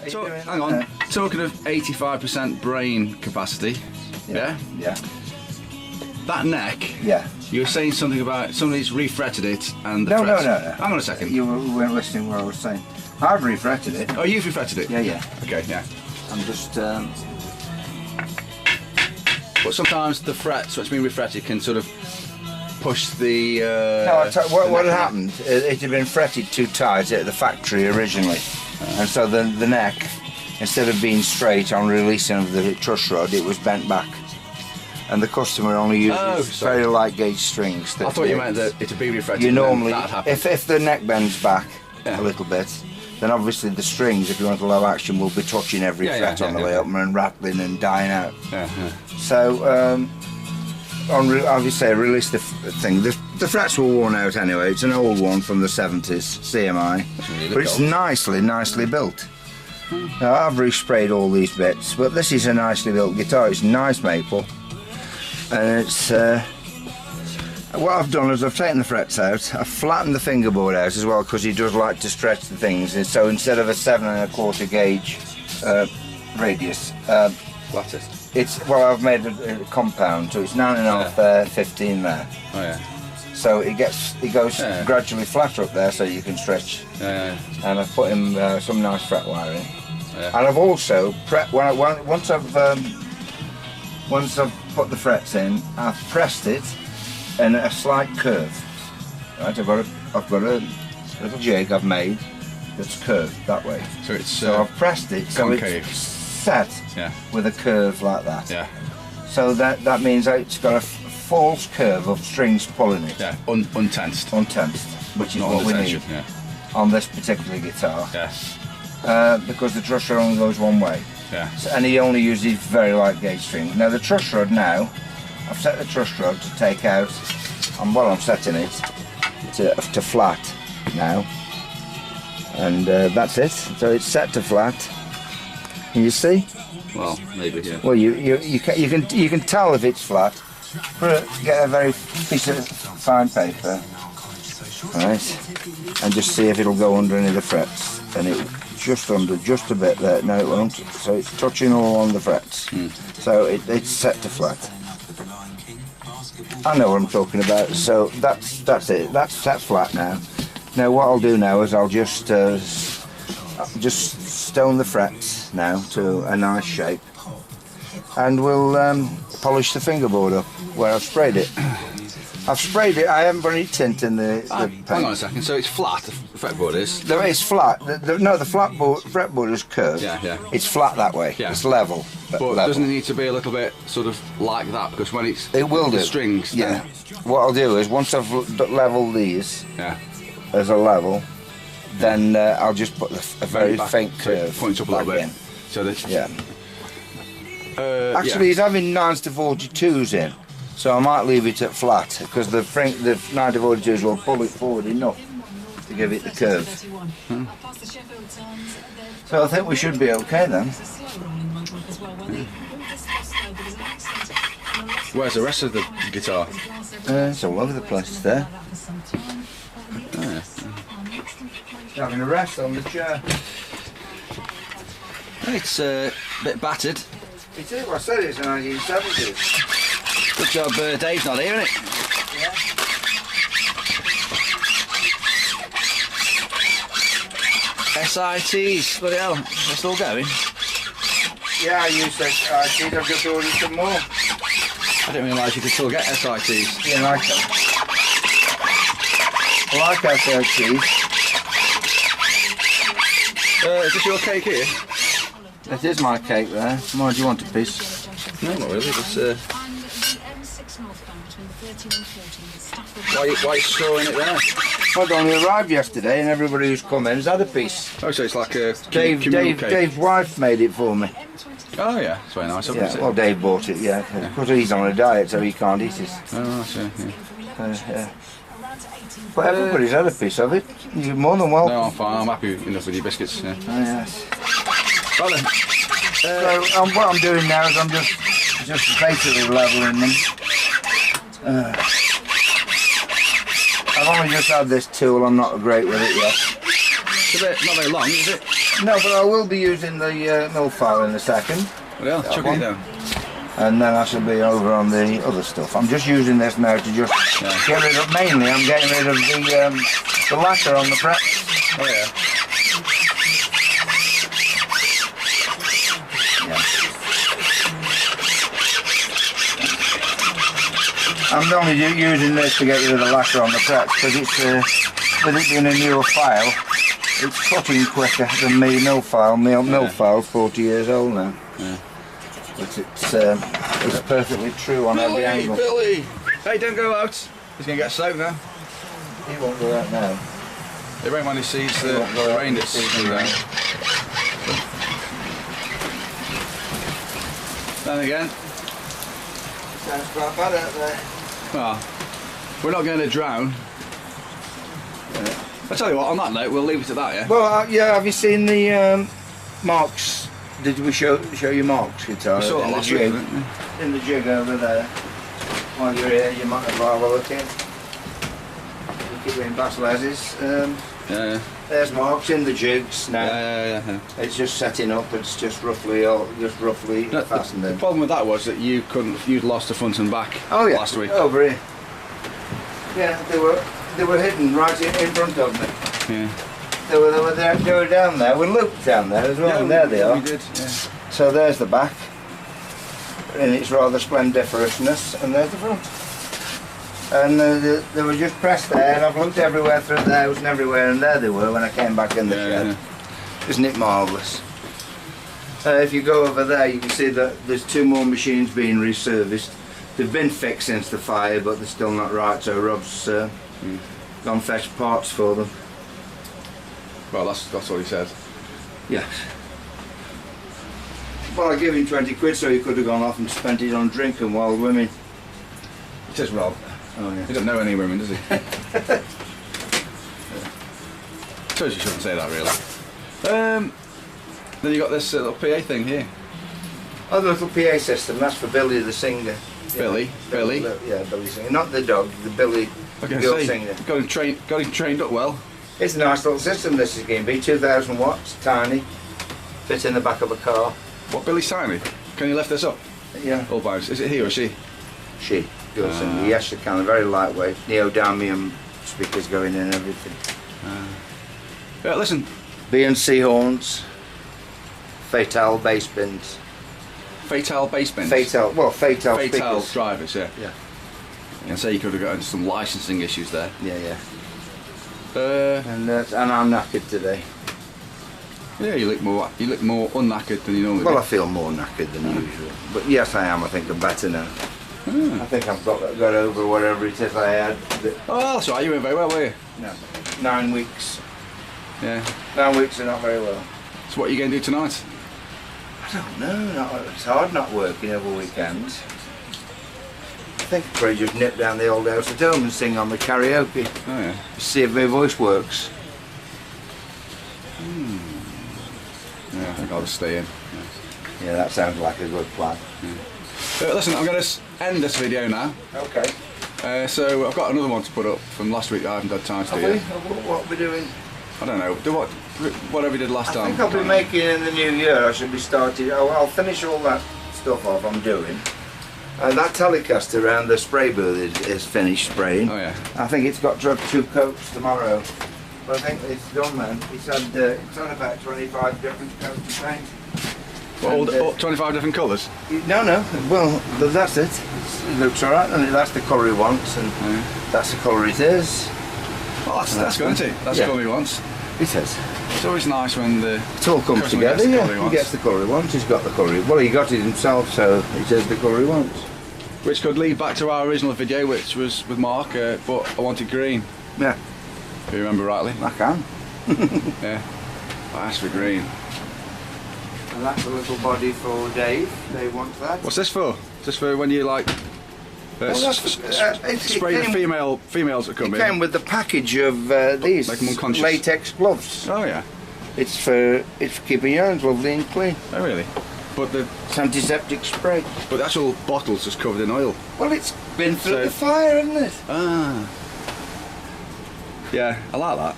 So, hang on, talking of 85% brain capacity, yeah? That neck, you were saying something about somebody's refretted it and the frets. No. Hang on a second. You weren't listening to what I was saying. I've refretted it. Oh, you've refretted it? Yeah. Okay, yeah. I'm just... But sometimes the frets, what's been refretted, can sort of push the... what had happened, it had been fretted too tight at the factory originally. And so the neck, instead of being straight on releasing of the truss rod, it was bent back. And the customer only uses very light gauge strings. I thought you meant that it would be refretted. You normally, if the neck bends back a little bit, then obviously the strings, if you want a low action, will be touching every fret on the way up and rattling and dying out. So, obviously I released the thing. The frets were worn out anyway. It's an old one from the 70s, CMI, but it's nicely built. Now, I've resprayed all these bits, but this is a nicely built guitar. It's nice maple, and it's what I've done is I've taken the frets out. I've flattened the fingerboard out as well, because he does like to stretch the things, and so instead of a 7 1/4 gauge radius, flatter. I've made a compound, so it's 9 1/2 there, 15 there. Oh yeah. So it goes gradually flatter up there, so you can stretch. And I've put in some nice fret wiring. And I've also once I've put the frets in, I've pressed it in a slight curve. Right, I've got a little jig I've made that's curved that way. So I've pressed it concave. So it's set with a curve like that. So that means it's got a false curve of strings pulling it. Untensed. Untensed, which is what we need on this particular guitar. Because the truss rod only goes one way. And he only uses very light gauge strings. Now the truss rod I've set the truss rod to take out, and while I'm setting it to flat now, and that's it. So it's set to flat. Can you see? Well, maybe, yeah. Well, you can tell if it's flat. Get a very piece of fine paper, right, and just see if it'll go under any of the frets, and it just under, just a bit there. No, it won't. So it's touching all on the frets. So it's set to flat. I know what I'm talking about. So that's it. That's set flat now. Now what I'll do now is I'll just stone the frets now to a nice shape, and we'll polish the fingerboard up where I've sprayed it. I've sprayed it. I haven't put any tint in the paint. Hang on a second. So it's flat. The fretboard is. It's flat. No, the fretboard is curved. It's flat that way. It's level. But level. Doesn't it need to be a little bit sort of like that? Because when it will the do. Strings. Yeah. What I'll do is once I've leveled these as a level, then I'll just put a very faint curve. So points up a little bit. So that. Actually, he's having 9s to 42s in, so I might leave it at flat, because the 9 to 42s will pull it forward enough to give it the curve. So I think we should be okay then. Where's the rest of the guitar? It's all over the place there. Having a rest on the chair. It's a bit battered. It is, well, I said it's the 1970s. Good job, Dave's not here, isn't it? SITs, bloody hell, they're still going? Yeah, I used SITs, I've just ordered some more. I didn't realise you could still get SITs. Yeah, I like them. I like SITs. Is this your cake here? It is my cake there. Why do you want a piece? No, not really, but why are you storing it there? Well, it only arrived yesterday, and everybody who's come in has had a piece. Oh, so it's like a Dave's wife made it for me. Oh yeah, it's very nice. Yeah, well, Dave bought it, because he's on a diet, so he can't eat it. Oh, I see, yeah. But everybody's had a piece of it. You're more than welcome. No, I'm fine. I'm happy enough with your biscuits. Yeah. Oh, yes. Well then. So what I'm doing now is I'm just basically leveling them. I've only just had this tool. I'm not great with it yet. It's a bit not very long, is it? No, but I will be using the mill file in a second. Well, chucking it down. And then I shall be over on the other stuff. I'm just using this now to just get rid of, mainly I'm getting rid of the lacquer on the frets. Oh yeah. I'm only using this to get rid of the lacquer on the frets because it's, with it being a newer file, it's cutting quicker than me mill file. Mill file's 40 years old now. Yeah. But it's perfectly true on every angle. Billy! Hey, don't go out. He's going to get soaked now. He won't go out now. He won't when he sees the rain that's coming down. Then again. Sounds quite bad out there. Well, we're not going to drown. I'll tell you what, on that note, we'll leave it at that, yeah? Well, yeah, have you seen the Mark's? Did we show you Mark's guitar? We saw that last week, didn't we? In the jig over there. While you're here, you might as well have a look in. You keep in Bass Les's. Yeah. There's Mark's in the jigs now. Yeah. It's just setting up. It's just roughly fastened in. The problem with that was that you'd lost the front and back last week. Over here. Yeah, they were hidden right in front of me. Yeah. They were down there. We looped down there as well, and there they are. We did, yeah. So there's the back, in its rather splendiferousness, and there's the front. And they were just pressed there, and I've looked everywhere through the house and everywhere, and there they were when I came back in the shed. Yeah. Isn't it marvellous? If you go over there, you can see that there's 2 more machines being reserviced. They've been fixed since the fire, but they're still not right, so Rob's gone fetch parts for them. Well, that's what he said. Yes. Well, I gave him 20 quid so he could have gone off and spent it on drinking while women. It is Rob. Oh, yeah. He doesn't know any women, does he? Suppose you shouldn't say that, really. Then you got this little PA thing here. Oh, the little PA system, that's for Billy the singer. Billy? Billy? Yeah, Billy singer. Not the dog, the Billy singer. Got him trained up well. It's a nice little system this is going to be, 2,000 watts, tiny, fit in the back of a car. What, Billy's tiny? Can you lift this up? Yeah. All bounce. Is it he or she? She. Singer. Yes, she can, very lightweight, neodymium speakers going in and everything. Yeah, listen. B&C horns, Fatale bass bins. Fatale bass bins? Fatale Fatale speakers. Drivers, yeah. Yeah. And say you could have got into some licensing issues there. Yeah. And I'm knackered today. Yeah, you look more unknackered than you normally do. Well, I feel more knackered than usual. But yes, I am. I think I'm better now. I think I've got over whatever it is I had. Oh, that's right. You weren't very well, were you? No. 9 weeks. Yeah. 9 weeks are not very well. So what are you going to do tonight? I don't know. It's hard not working over weekends. I think I'll probably just nip down the old house at home and sing on the karaoke. Oh yeah. See if my voice works. Yeah, I think I'll just stay in. Yeah, that sounds like a good plan. Yeah. Listen, I'm going to end this video now. Okay. So I've got another one to put up from last week that I haven't had time to do yet. What are we doing? I don't know. Do whatever we did last time. I think I'll be making in the new year. I should be starting. I'll finish all that stuff off I'm doing. That Telecaster around the spray booth is finished spraying. Oh yeah. I think it's got to have 2 coats tomorrow. But I think it's done, man. It's had about 25 different coats of paint. All 25 different colours? No. Well, that's it. It looks alright, and that's the colour he wants, and that's the colour it is. Well, that's good, isn't it? That's the colour he wants. It is. It's always nice when it all comes together. Yeah, he gets the colour he wants. He's got the colour. Well, he got it himself, so he says the colour he wants. Which could lead back to our original video, which was with Mark, but I wanted green. Yeah. If you remember rightly. I can. Yeah. I asked for green. And that's a little body for Dave. Dave wants that. What's this for? Just for when you like spray the females that come in? It came with the package of these latex gloves. Oh yeah. It's for keeping your hands lovely and clean. Oh really? But it's antiseptic spray. But the actual bottle's just covered in oil. Well, it's been through the fire, hasn't it? Ah. Yeah, I like that.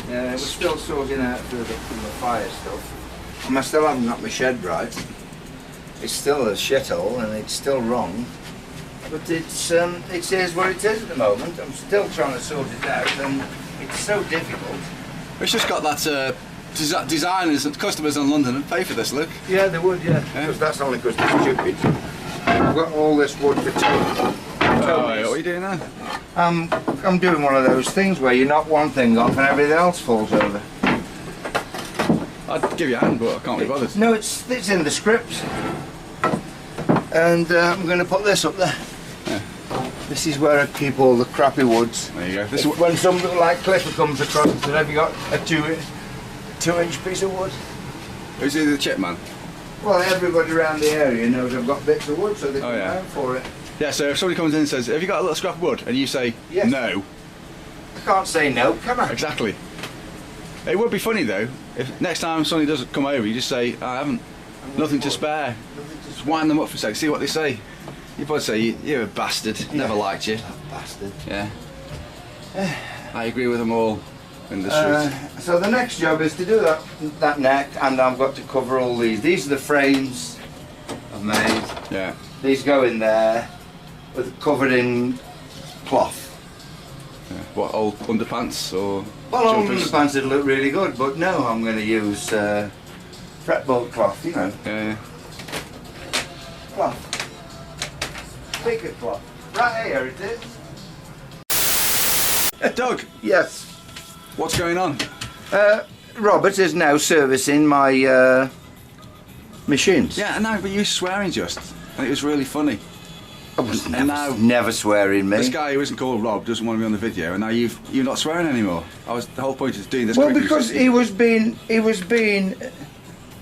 Yeah, we're still sorting out through the fire stuff. I still haven't got my shed right. It's still a shithole and it's still wrong. But it is what it is at the moment. I'm still trying to sort it out and it's so difficult. It's just got that designers and customers in London and pay for this, look. Yeah, they would, yeah. Because that's only because they're stupid. I've got all this wood for two. Oh, what are you doing now? I'm doing one of those things where you knock one thing off and everything else falls over. I'd give you a hand, but I can't be bothered. No, it's in the script. And I'm going to put this up there. Yeah. This is where I keep all the crappy woods. There you go. This when somebody like Clifford comes across and says, have you got a 2-inch piece of wood? Who's the chip man? Well, everybody around the area knows I've got bits of wood, so they come down for it. Yeah, so if somebody comes in and says, have you got a little scrap of wood? And you say, yes. No. I can't say no, can I? Exactly. It would be funny though, if next time somebody does come over, you just say, I haven't, nothing to spare. Just wind them up for a second, see what they say. You probably say, you're a bastard, never liked you. Bastard. Yeah. I agree with them all in the street. So the next job is to do that neck, and I've got to cover all these. These are the frames I've made. Yeah. These go in there, covered in cloth. Yeah. What, old underpants or well, jumpers? Old underpants would look really good, but no, I'm going to use fretboard cloth, you know. Yeah. Cloth. Thicker cloth. Right here it is. Doug. Yes. What's going on? Robert is now servicing my machines. Yeah, I know, but you were swearing just, and it was really funny. I was never swearing, me. This guy who isn't called Rob doesn't want to be on the video, and now you're not swearing anymore. The whole point is doing this. Well, because he was being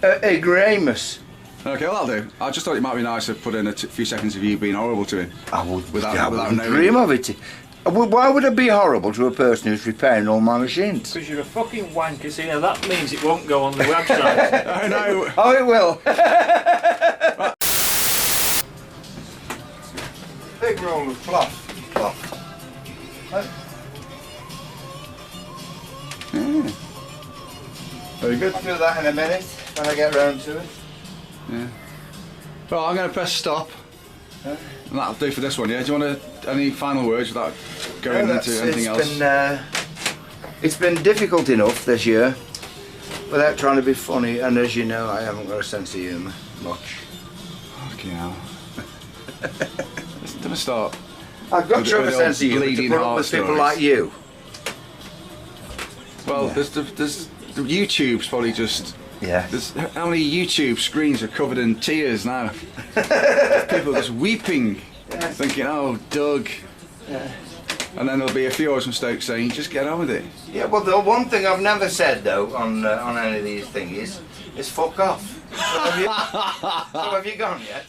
ignoramus. Okay, well, I'll do. I just thought it might be nice to put in a few seconds of you being horrible to him. I would without dream of it. Why would I be horrible to a person who's repairing all my machines? Because you're a fucking wanker, see, now that means it won't go on the website. I know. Oh, it will. Big roll of cloth. Very good. I'll do that in a minute when I get round to it. Yeah. Well, I'm going to press stop. And that'll do for this one, yeah? Do you want any final words without going into anything else? It's been difficult enough this year without trying to be funny, and as you know, I haven't got a sense of humour much. Fucking hell. Don't start. I've got to have a sense of humour to put up with people like you. Well, there's the YouTube's probably just... Yeah. How many YouTube screens are covered in tears now? People just weeping, thinking, oh, Doug. Yeah. And then there'll be a few of us from Stoke saying, just get on with it. Yeah, well, the one thing I've never said, though, on any of these things is fuck off. So have you gone yet?